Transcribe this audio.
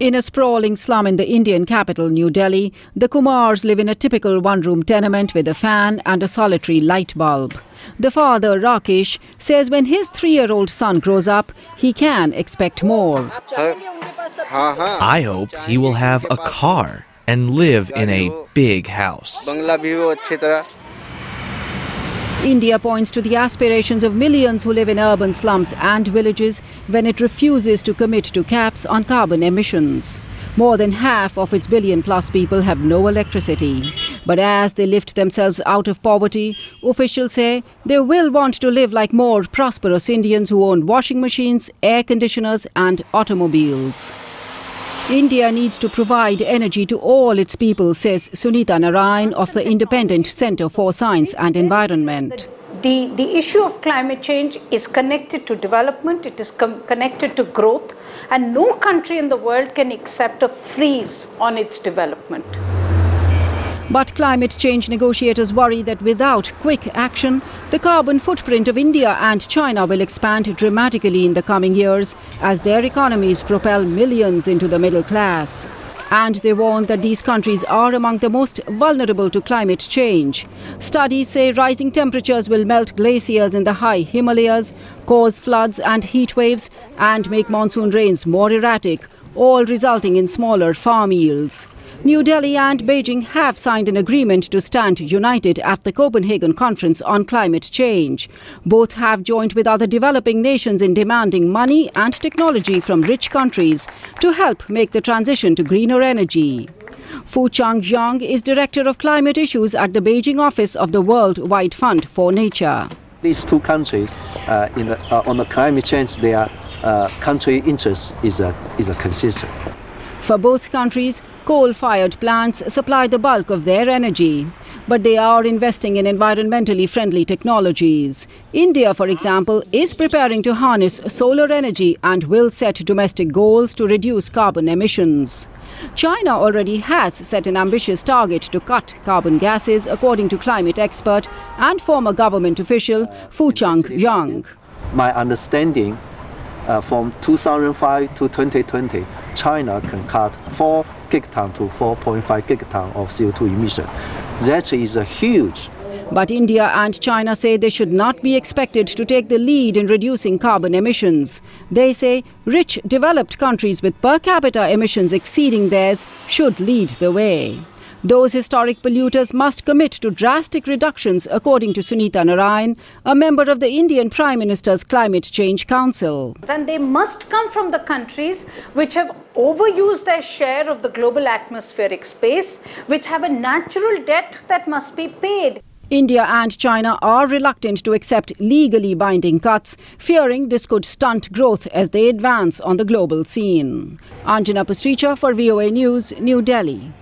In a sprawling slum in the Indian capital, New Delhi, the Kumars live in a typical one-room tenement with a fan and a solitary light bulb. The father, Rakesh, says when his 3-year-old son grows up, he can expect more. I hope he will have a car and live in a big house. India points to the aspirations of millions who live in urban slums and villages when it refuses to commit to caps on carbon emissions. More than half of its billion-plus people have no electricity. But as they lift themselves out of poverty, officials say they will want to live like more prosperous Indians who own washing machines, air conditioners and automobiles. India needs to provide energy to all its people, says Sunita Narayan of the Independent Centre for Science and Environment. The issue of climate change is connected to development, it is connected to growth, and no country in the world can accept a freeze on its development. But climate change negotiators worry that without quick action, the carbon footprint of India and China will expand dramatically in the coming years as their economies propel millions into the middle class. And they warn that these countries are among the most vulnerable to climate change. Studies say rising temperatures will melt glaciers in the high Himalayas, cause floods and heat waves, and make monsoon rains more erratic, all resulting in smaller farm yields. New Delhi and Beijing have signed an agreement to stand united at the Copenhagen Conference on Climate Change. Both have joined with other developing nations in demanding money and technology from rich countries to help make the transition to greener energy. Fu Changyang is Director of Climate Issues at the Beijing office of the World Wide Fund for Nature. These two countries, on the climate change, their country interest is consistent. For both countries, coal-fired plants supply the bulk of their energy. But they are investing in environmentally friendly technologies. India, for example, is preparing to harness solar energy and will set domestic goals to reduce carbon emissions. China already has set an ambitious target to cut carbon gases, according to climate expert and former government official Fu Changyang. My understanding, from 2005 to 2020, China can cut 4 gigaton to 4.5 gigaton of CO2 emission. That is huge. But India and China say they should not be expected to take the lead in reducing carbon emissions. They say rich developed countries with per capita emissions exceeding theirs should lead the way. Those historic polluters must commit to drastic reductions, according to Sunita Narayan, a member of the Indian Prime Minister's Climate Change Council. And they must come from the countries which have overused their share of the global atmospheric space, which have a natural debt that must be paid. India and China are reluctant to accept legally binding cuts, fearing this could stunt growth as they advance on the global scene. Anjana Pasricha for VOA News, New Delhi.